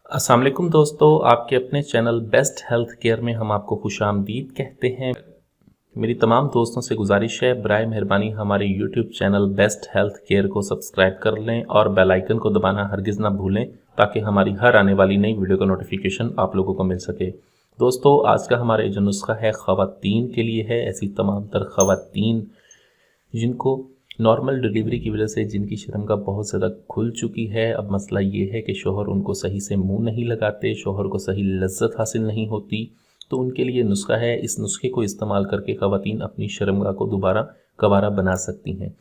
अस्सलाम वालेकुम दोस्तों, आपके अपने चैनल बेस्ट हेल्थ केयर में हम आपको खुशामदीद कहते हैं। मेरी तमाम दोस्तों से गुजारिश है, बराए मेहरबानी हमारे YouTube channel best health care को सब्सक्राइब कर लें और बेल आइकन को दबाना हरगिज़ ना भूलें ताकि हमारी हर आने वाली नई वीडियो का नोटिफिकेशन आप लोगों को मिल सके। दोस्तों, आज का हमारा जो नुस्खा है ख़वातीन के लिए है। ऐसी तमाम तर ख़वातीन जिनको नॉर्मल डिलीवरी की वजह से जिनकी शर्मगाह बहुत ज़्यादा खुल चुकी है, अब मसला ये है कि शौहर उनको सही से मुंह नहीं लगाते, शौहर को सही लज्जत हासिल नहीं होती, तो उनके लिए नुस्खा है। इस नुस्खे को इस्तेमाल करके ख़वातीन अपनी शर्मगाह को दोबारा कवारा बना सकती हैं।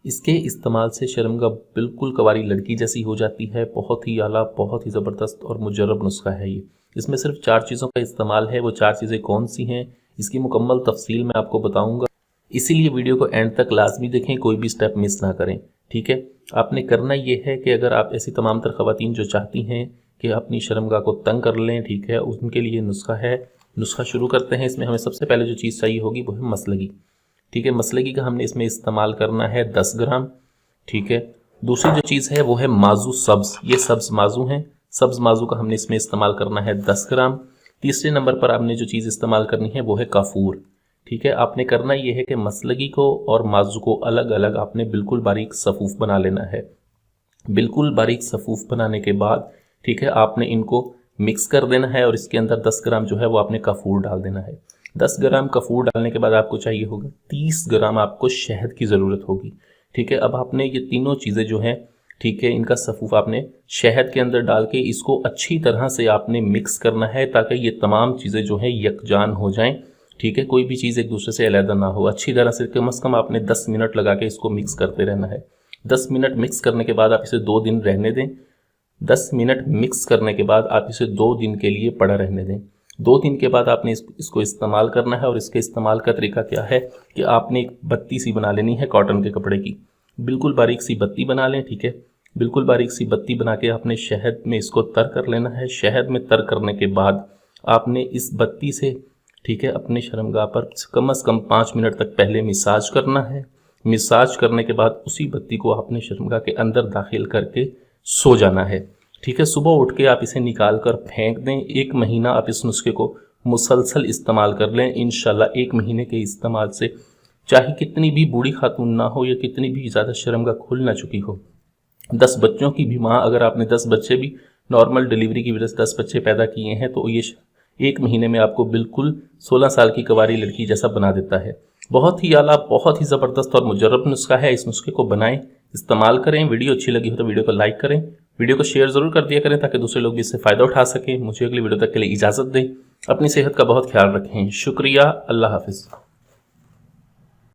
इसके इस्तेमाल से शर्मगाह बिल्कुल कवारी लड़की जैसी हो जाती है। बहुत ही आला, बहुत ही ज़बरदस्त और मुजर्रब नुस्खा है ये। इसमें सिर्फ 4 चीज़ों का इस्तेमाल है। वो 4 चीज़ें कौन सी हैं, इसकी मुकम्मल तफसील मैं आपको बताऊँगा, इसीलिए वीडियो को एंड तक लाजमी देखें, कोई भी स्टेप मिस ना करें। ठीक है, आपने करना ये है कि अगर आप ऐसी तमाम तर ख़वातीन जो चाहती हैं कि अपनी शर्मगाह को तंग कर लें, ठीक है, उनके लिए नुस्खा है। नुस्खा शुरू करते हैं। इसमें हमें सबसे पहले जो चीज़ चाहिए होगी वो है मसलगी। ठीक है, मसलगी का हमने इसमें इस्तेमाल करना है 10 ग्राम। ठीक है, दूसरी जो चीज़ है वो है माजू सब्ज़। ये सब्ज़ माजू हैं, सब्ज़ माजू का हमने इसमें इस्तेमाल करना है 10 ग्राम। तीसरे नंबर पर आपने जो चीज़ इस्तेमाल करनी है वो है काफूर। ठीक है, आपने करना ये है कि मसलगी को और माजू को अलग अलग आपने बिल्कुल बारीक सफ़ूफ बना लेना है। बिल्कुल बारीक सफ़ूफ बनाने के बाद, ठीक है, आपने इनको मिक्स कर देना है और इसके अंदर 10 ग्राम जो है वो आपने कफूर डाल देना है। 10 ग्राम कफूर डालने के बाद आपको चाहिए होगा 30 ग्राम आपको शहद की ज़रूरत होगी। ठीक है, अब आपने ये तीनों चीज़ें जो हैं, ठीक है, इनका सफ़ूफ आपने शहद के अंदर डाल के इसको अच्छी तरह से आपने मिक्स करना है ताकि ये तमाम चीज़ें जो हैं यकजान हो जाएँ। ठीक है, कोई भी चीज़ एक दूसरे से अलग ना हो। अच्छी तरह से कम से कम आपने 10 मिनट लगा के इसको मिक्स करते रहना है। 10 मिनट मिक्स करने के बाद आप इसे 2 दिन रहने दें। 10 मिनट मिक्स करने के बाद आप इसे 2 दिन के लिए पड़ा रहने दें। 2 दिन के बाद आपने इसको इस्तेमाल करना है। और इसके इस्तेमाल का तरीका क्या है कि आपने एक बत्ती सी बना लेनी है कॉटन के कपड़े की। बिल्कुल बारीक सी बत्ती बना लें। ठीक है, बिल्कुल बारीक सी बत्ती बना के आपने शहद में इसको तर कर लेना है। शहद में तर करने के बाद आपने इस बत्ती से, ठीक है, अपने शर्मगाह पर कम से कम 5 मिनट तक पहले मिसाज करना है। मिसाज करने के बाद उसी बत्ती को आपने शर्मगाह के अंदर दाखिल करके सो जाना है। ठीक है, सुबह उठ के आप इसे निकाल कर फेंक दें। 1 महीना आप इस नुस्खे को मुसलसल इस्तेमाल कर लें। इंशाल्लाह 1 महीने के इस्तेमाल से चाहे कितनी भी बूढ़ी खातून ना हो या कितनी भी ज़्यादा शर्मगाह खुल ना चुकी हो, 10 बच्चों की भी माँ, अगर आपने 10 बच्चे भी नॉर्मल डिलीवरी की वजह से 10 बच्चे पैदा किए हैं, तो ये 1 महीने में आपको बिल्कुल 16 साल की कवारी लड़की जैसा बना देता है। बहुत ही आला, बहुत ही ज़बरदस्त और मुजर्रब नुस्खा है। इस नुस्खे को बनाएं, इस्तेमाल करें। वीडियो अच्छी लगी हो तो वीडियो को लाइक करें, वीडियो को शेयर ज़रूर कर दिया करें ताकि दूसरे लोग भी इससे फ़ायदा उठा सकें। मुझे अगली वीडियो तक के लिए इजाज़त दें। अपनी सेहत का बहुत ख्याल रखें। शुक्रिया। अल्लाह हाफिज़।